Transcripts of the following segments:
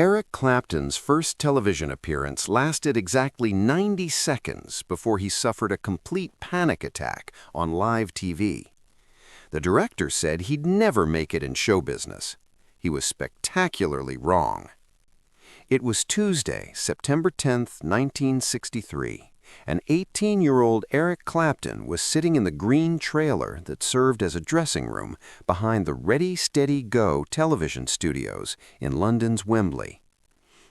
Eric Clapton's first television appearance lasted exactly 90 seconds before he suffered a complete panic attack on live TV. The director said he'd never make it in show business. He was spectacularly wrong. It was Tuesday, September 10th, 1963, and 18-year-old Eric Clapton was sitting in the green trailer that served as a dressing room behind the Ready, Steady, Go television studios in London's Wembley.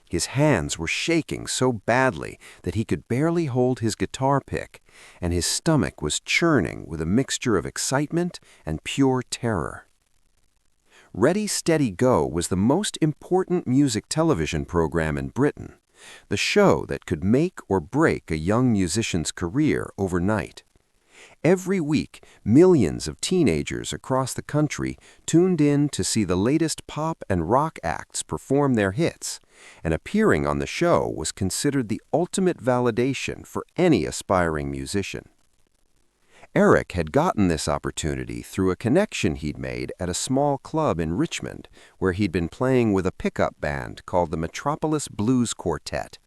His hands were shaking so badly that he could barely hold his guitar pick, and his stomach was churning with a mixture of excitement and pure terror. Ready, Steady, Go was the most important music television program in Britain, the show that could make or break a young musician's career overnight. Every week, millions of teenagers across the country tuned in to see the latest pop and rock acts perform their hits, and appearing on the show was considered the ultimate validation for any aspiring musician. Eric had gotten this opportunity through a connection he'd made at a small club in Richmond, where he'd been playing with a pickup band called the Metropolis Blues Quartet.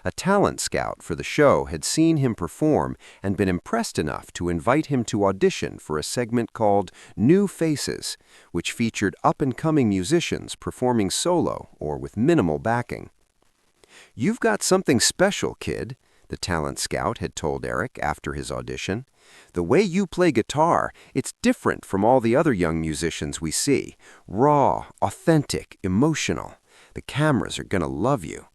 A talent scout for the show had seen him perform and been impressed enough to invite him to audition for a segment called New Faces, which featured up-and-coming musicians performing solo or with minimal backing. "You've got something special, kid," the talent scout had told Eric after his audition. "The way you play guitar, it's different from all the other young musicians we see. Raw, authentic, emotional. The cameras are gonna love you."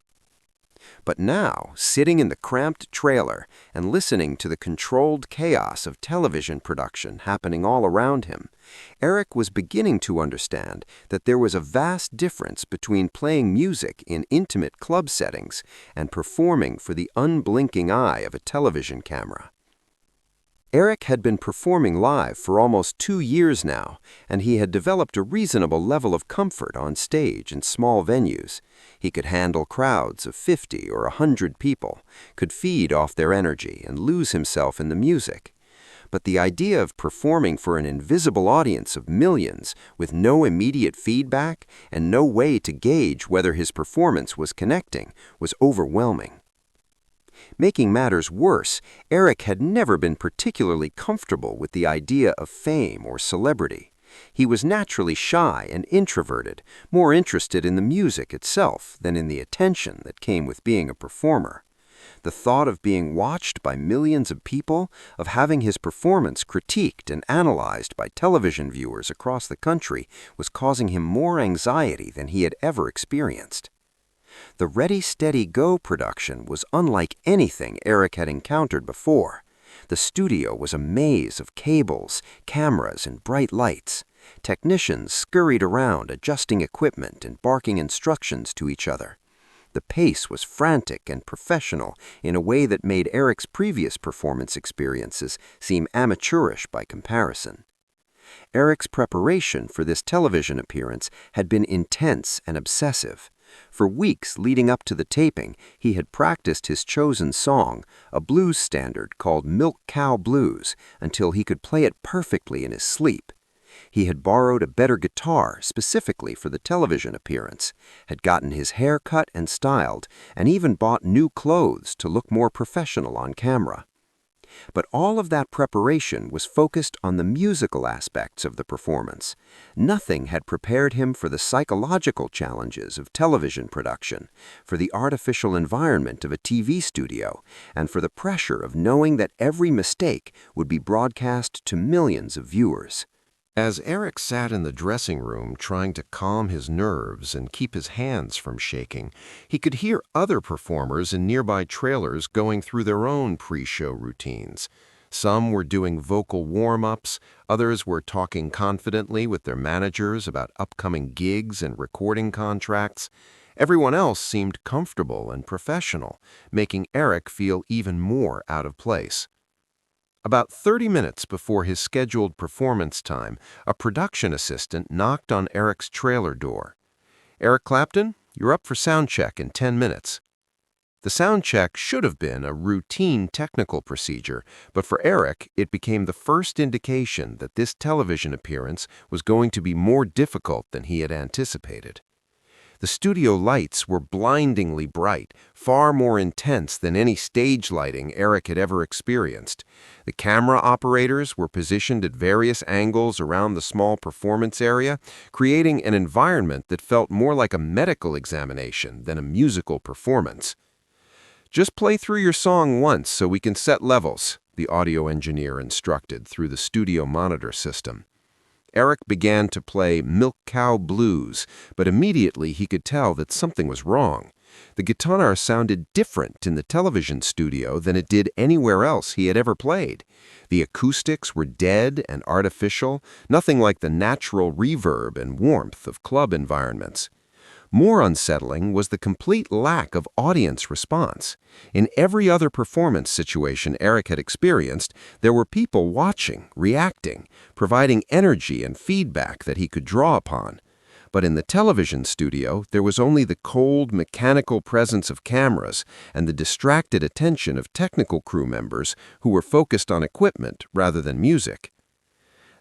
But now, sitting in the cramped trailer and listening to the controlled chaos of television production happening all around him, Eric was beginning to understand that there was a vast difference between playing music in intimate club settings and performing for the unblinking eye of a television camera. Eric had been performing live for almost 2 years now, and he had developed a reasonable level of comfort on stage in small venues. He could handle crowds of 50 or 100 people, could feed off their energy and lose himself in the music. But the idea of performing for an invisible audience of millions with no immediate feedback and no way to gauge whether his performance was connecting was overwhelming. Making matters worse, Eric had never been particularly comfortable with the idea of fame or celebrity. He was naturally shy and introverted, more interested in the music itself than in the attention that came with being a performer. The thought of being watched by millions of people, of having his performance critiqued and analyzed by television viewers across the country, was causing him more anxiety than he had ever experienced. The Ready, Steady, Go production was unlike anything Eric had encountered before. The studio was a maze of cables, cameras, and bright lights. Technicians scurried around adjusting equipment and barking instructions to each other. The pace was frantic and professional in a way that made Eric's previous performance experiences seem amateurish by comparison. Eric's preparation for this television appearance had been intense and obsessive. For weeks leading up to the taping, he had practiced his chosen song, a blues standard called Milk Cow Blues, until he could play it perfectly in his sleep. He had borrowed a better guitar specifically for the television appearance, had gotten his hair cut and styled, and even bought new clothes to look more professional on camera. But all of that preparation was focused on the musical aspects of the performance. Nothing had prepared him for the psychological challenges of television production, for the artificial environment of a TV studio, and for the pressure of knowing that every mistake would be broadcast to millions of viewers. As Eric sat in the dressing room trying to calm his nerves and keep his hands from shaking, he could hear other performers in nearby trailers going through their own pre-show routines. Some were doing vocal warm-ups, others were talking confidently with their managers about upcoming gigs and recording contracts. Everyone else seemed comfortable and professional, making Eric feel even more out of place. About 30 minutes before his scheduled performance time, a production assistant knocked on Eric's trailer door. "Eric Clapton, you're up for sound check in 10 minutes." The sound check should have been a routine technical procedure, but for Eric, it became the first indication that this television appearance was going to be more difficult than he had anticipated. The studio lights were blindingly bright, far more intense than any stage lighting Eric had ever experienced. The camera operators were positioned at various angles around the small performance area, creating an environment that felt more like a medical examination than a musical performance. "Just play through your song once so we can set levels," the audio engineer instructed through the studio monitor system. Eric began to play Milk Cow Blues, but immediately he could tell that something was wrong. The guitar sounded different in the television studio than it did anywhere else he had ever played. The acoustics were dead and artificial, nothing like the natural reverb and warmth of club environments. More unsettling was the complete lack of audience response. In every other performance situation Eric had experienced, there were people watching, reacting, providing energy and feedback that he could draw upon. But in the television studio, there was only the cold, mechanical presence of cameras and the distracted attention of technical crew members who were focused on equipment rather than music.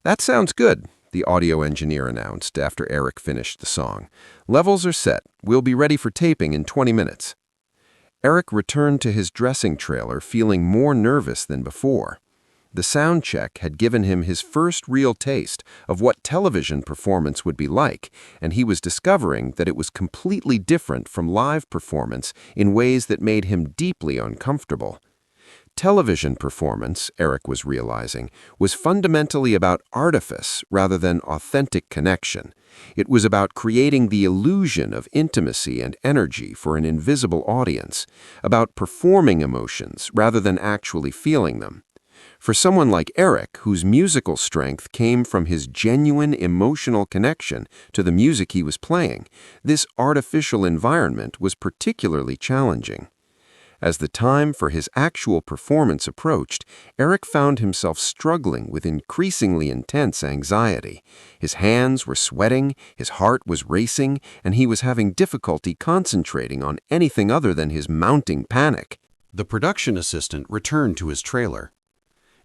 "That sounds good," the audio engineer announced after Eric finished the song. "Levels are set. We'll be ready for taping in 20 minutes. Eric returned to his dressing trailer feeling more nervous than before. The sound check had given him his first real taste of what television performance would be like, and he was discovering that it was completely different from live performance in ways that made him deeply uncomfortable. Television performance, Eric was realizing, was fundamentally about artifice rather than authentic connection. It was about creating the illusion of intimacy and energy for an invisible audience, about performing emotions rather than actually feeling them. For someone like Eric, whose musical strength came from his genuine emotional connection to the music he was playing, this artificial environment was particularly challenging. As the time for his actual performance approached, Eric found himself struggling with increasingly intense anxiety. His hands were sweating, his heart was racing, and he was having difficulty concentrating on anything other than his mounting panic. The production assistant returned to his trailer.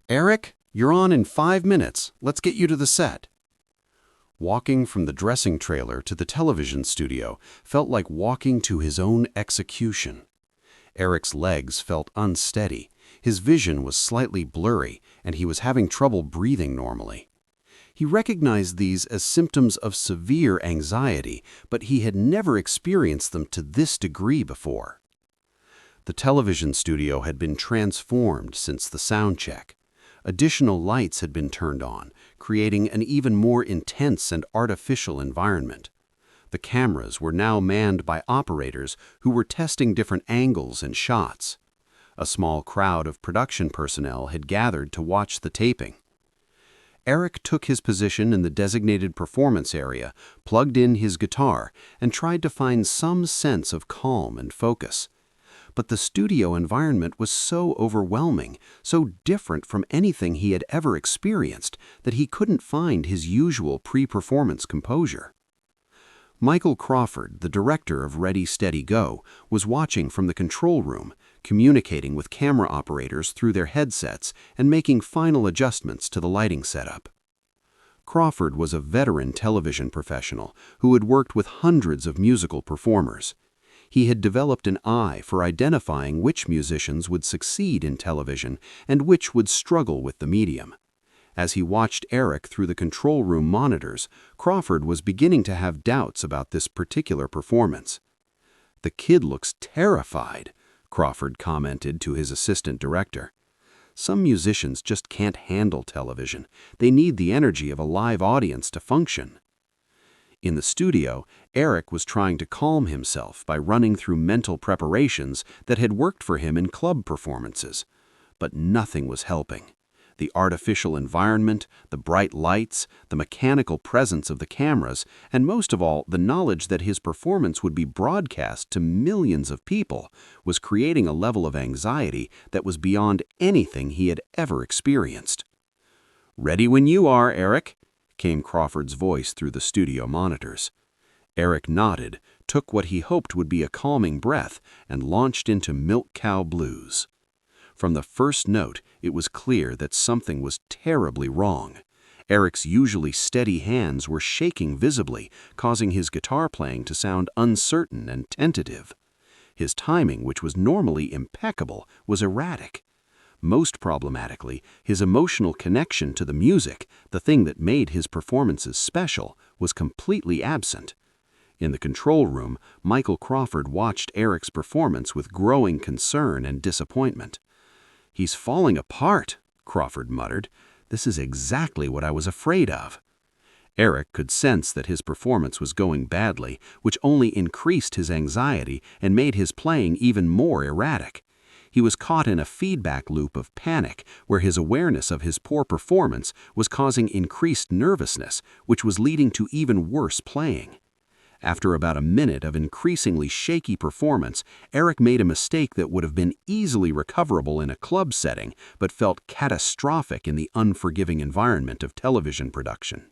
"Eric, you're on in 5 minutes. Let's get you to the set." Walking from the dressing trailer to the television studio felt like walking to his own execution. Eric's legs felt unsteady, his vision was slightly blurry, and he was having trouble breathing normally. He recognized these as symptoms of severe anxiety, but he had never experienced them to this degree before. The television studio had been transformed since the sound check. Additional lights had been turned on, creating an even more intense and artificial environment. The cameras were now manned by operators who were testing different angles and shots. A small crowd of production personnel had gathered to watch the taping. Eric took his position in the designated performance area, plugged in his guitar, and tried to find some sense of calm and focus. But the studio environment was so overwhelming, so different from anything he had ever experienced, that he couldn't find his usual pre-performance composure. Michael Crawford, the director of Ready, Steady, Go, was watching from the control room, communicating with camera operators through their headsets and making final adjustments to the lighting setup. Crawford was a veteran television professional who had worked with hundreds of musical performers. He had developed an eye for identifying which musicians would succeed in television and which would struggle with the medium. As he watched Eric through the control room monitors, Crawford was beginning to have doubts about this particular performance. "The kid looks terrified," Crawford commented to his assistant director. "Some musicians just can't handle television. They need the energy of a live audience to function." In the studio, Eric was trying to calm himself by running through mental preparations that had worked for him in club performances. But nothing was helping. The artificial environment, the bright lights, the mechanical presence of the cameras, and most of all, the knowledge that his performance would be broadcast to millions of people, was creating a level of anxiety that was beyond anything he had ever experienced. "Ready when you are, Eric," came Crawford's voice through the studio monitors. Eric nodded, took what he hoped would be a calming breath, and launched into Milk Cow Blues. From the first note, it was clear that something was terribly wrong. Eric's usually steady hands were shaking visibly, causing his guitar playing to sound uncertain and tentative. His timing, which was normally impeccable, was erratic. Most problematically, his emotional connection to the music, the thing that made his performances special, was completely absent. In the control room, Michael Crawford watched Eric's performance with growing concern and disappointment. "He's falling apart," Crawford muttered. "This is exactly what I was afraid of." Eric could sense that his performance was going badly, which only increased his anxiety and made his playing even more erratic. He was caught in a feedback loop of panic, where his awareness of his poor performance was causing increased nervousness, which was leading to even worse playing. After about a minute of increasingly shaky performance, Eric made a mistake that would have been easily recoverable in a club setting, but felt catastrophic in the unforgiving environment of television production.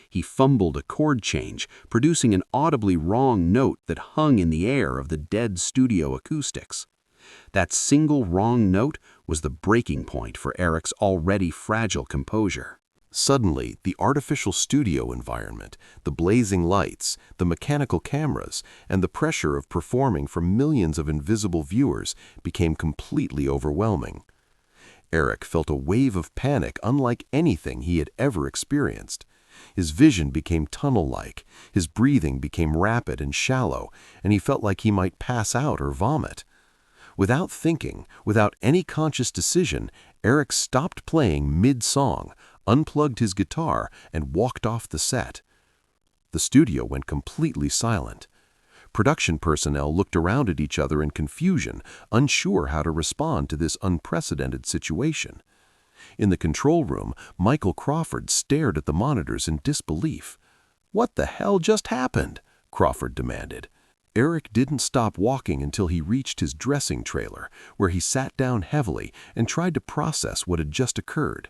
He fumbled a chord change, producing an audibly wrong note that hung in the air of the dead studio acoustics. That single wrong note was the breaking point for Eric's already fragile composure. Suddenly, the artificial studio environment, the blazing lights, the mechanical cameras, and the pressure of performing for millions of invisible viewers became completely overwhelming. Eric felt a wave of panic unlike anything he had ever experienced. His vision became tunnel-like, his breathing became rapid and shallow, and he felt like he might pass out or vomit. Without thinking, without any conscious decision, Eric stopped playing mid-song, unplugged his guitar, and walked off the set. The studio went completely silent. Production personnel looked around at each other in confusion, unsure how to respond to this unprecedented situation. In the control room, Michael Crawford stared at the monitors in disbelief. "What the hell just happened?" Crawford demanded. Eric didn't stop walking until he reached his dressing trailer, where he sat down heavily and tried to process what had just occurred.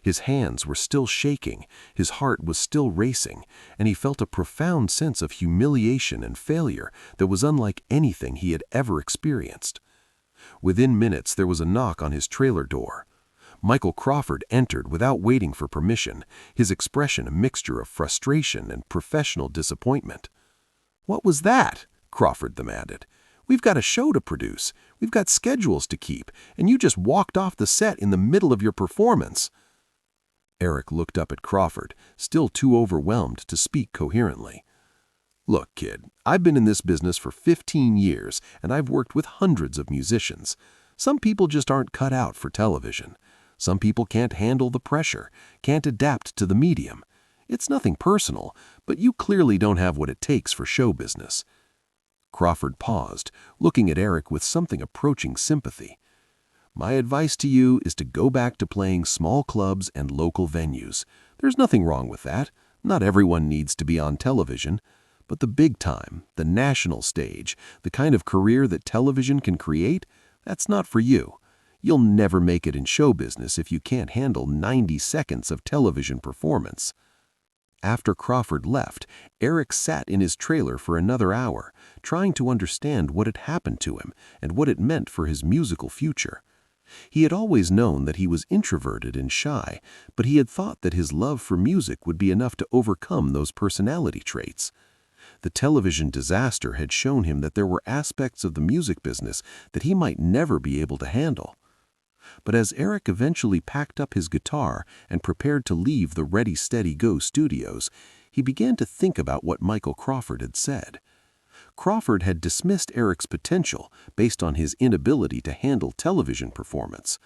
His hands were still shaking, his heart was still racing, and he felt a profound sense of humiliation and failure that was unlike anything he had ever experienced. Within minutes, there was a knock on his trailer door. Michael Crawford entered without waiting for permission, his expression a mixture of frustration and professional disappointment. "What was that?" Crawford demanded. "We've got a show to produce, we've got schedules to keep, and you just walked off the set in the middle of your performance." Eric looked up at Crawford, still too overwhelmed to speak coherently. "Look, kid, I've been in this business for 15 years, and I've worked with hundreds of musicians. Some people just aren't cut out for television. Some people can't handle the pressure, can't adapt to the medium. It's nothing personal, but you clearly don't have what it takes for show business." Crawford paused, looking at Eric with something approaching sympathy. "My advice to you is to go back to playing small clubs and local venues. There's nothing wrong with that. Not everyone needs to be on television. But the big time, the national stage, the kind of career that television can create, that's not for you. You'll never make it in show business if you can't handle 90 seconds of television performance." After Crawford left, Eric sat in his trailer for another hour, trying to understand what had happened to him and what it meant for his musical future. He had always known that he was introverted and shy, but he had thought that his love for music would be enough to overcome those personality traits. The television disaster had shown him that there were aspects of the music business that he might never be able to handle. But as Eric eventually packed up his guitar and prepared to leave the Ready Steady Go studios, he began to think about what Michael Crawford had said. Crawford had dismissed Eric's potential based on his inability to handle television performance.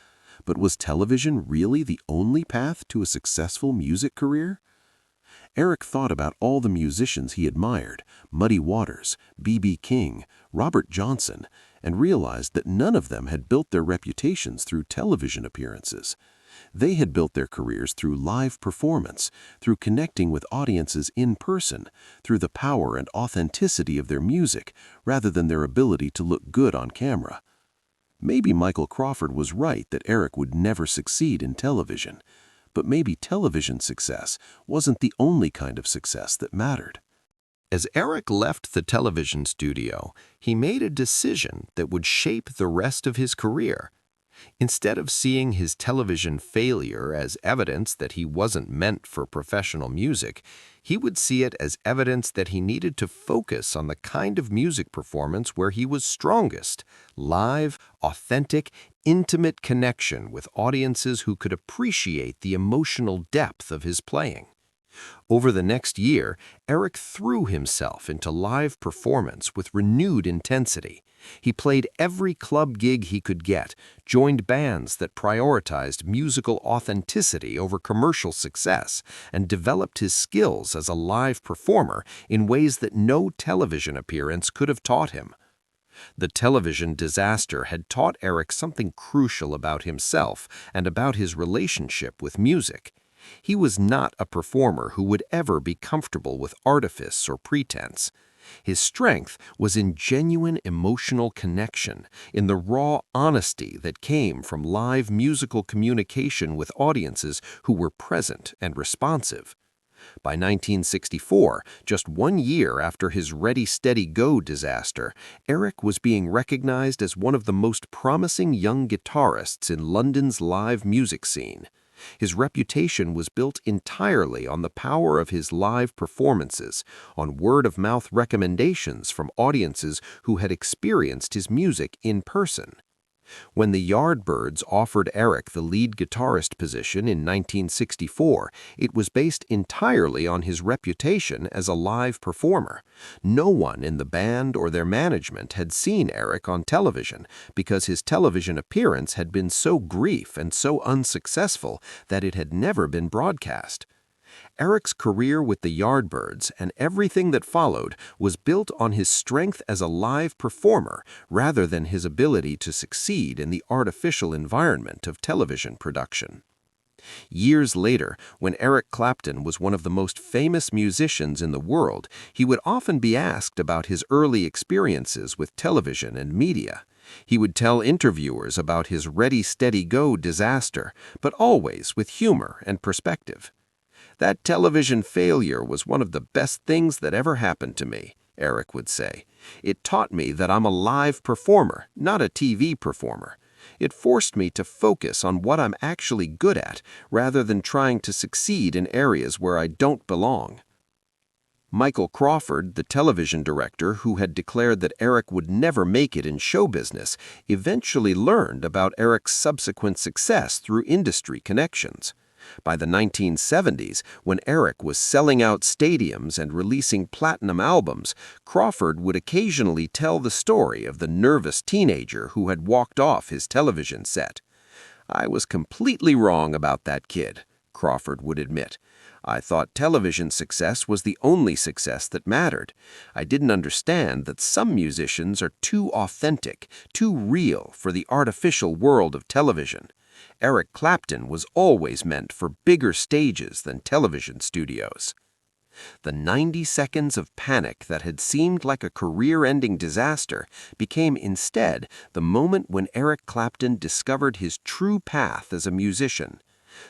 But was television really the only path to a successful music career? Eric thought about all the musicians he admired, Muddy Waters, B.B. King, Robert Johnson, and realized that none of them had built their reputations through television appearances. They had built their careers through live performance, through connecting with audiences in person, through the power and authenticity of their music, rather than their ability to look good on camera. Maybe Michael Crawford was right that Eric would never succeed in television, but maybe television success wasn't the only kind of success that mattered. As Eric left the television studio, he made a decision that would shape the rest of his career. Instead of seeing his television failure as evidence that he wasn't meant for professional music, he would see it as evidence that he needed to focus on the kind of music performance where he was strongest: live, authentic, intimate connection with audiences who could appreciate the emotional depth of his playing. Over the next year, Eric threw himself into live performance with renewed intensity. He played every club gig he could get, joined bands that prioritized musical authenticity over commercial success, and developed his skills as a live performer in ways that no television appearance could have taught him. The television disaster had taught Eric something crucial about himself and about his relationship with music. He was not a performer who would ever be comfortable with artifice or pretense. His strength was in genuine emotional connection, in the raw honesty that came from live musical communication with audiences who were present and responsive. By 1964, just 1 year after his Ready, Steady, Go disaster, Eric was being recognized as one of the most promising young guitarists in London's live music scene. His reputation was built entirely on the power of his live performances, on word-of-mouth recommendations from audiences who had experienced his music in person. When the Yardbirds offered Eric the lead guitarist position in 1964, it was based entirely on his reputation as a live performer. No one in the band or their management had seen Eric on television because his television appearance had been so brief and so unsuccessful that it had never been broadcast. Eric's career with the Yardbirds and everything that followed was built on his strength as a live performer rather than his ability to succeed in the artificial environment of television production. Years later, when Eric Clapton was one of the most famous musicians in the world, he would often be asked about his early experiences with television and media. He would tell interviewers about his Ready, Steady, Go disaster, but always with humor and perspective. "That television failure was one of the best things that ever happened to me," Eric would say. "It taught me that I'm a live performer, not a TV performer. It forced me to focus on what I'm actually good at, rather than trying to succeed in areas where I don't belong." Michael Crawford, the television director who had declared that Eric would never make it in show business, eventually learned about Eric's subsequent success through industry connections. By the 1970s, when Eric was selling out stadiums and releasing platinum albums, Crawford would occasionally tell the story of the nervous teenager who had walked off his television set. "I was completely wrong about that kid," Crawford would admit. "I thought television success was the only success that mattered. I didn't understand that some musicians are too authentic, too real for the artificial world of television. Eric Clapton was always meant for bigger stages than television studios." The 90 seconds of panic that had seemed like a career-ending disaster became instead the moment when Eric Clapton discovered his true path as a musician.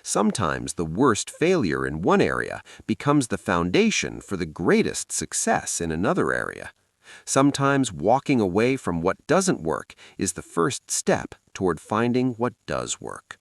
Sometimes the worst failure in one area becomes the foundation for the greatest success in another area. Sometimes walking away from what doesn't work is the first step toward finding what does work.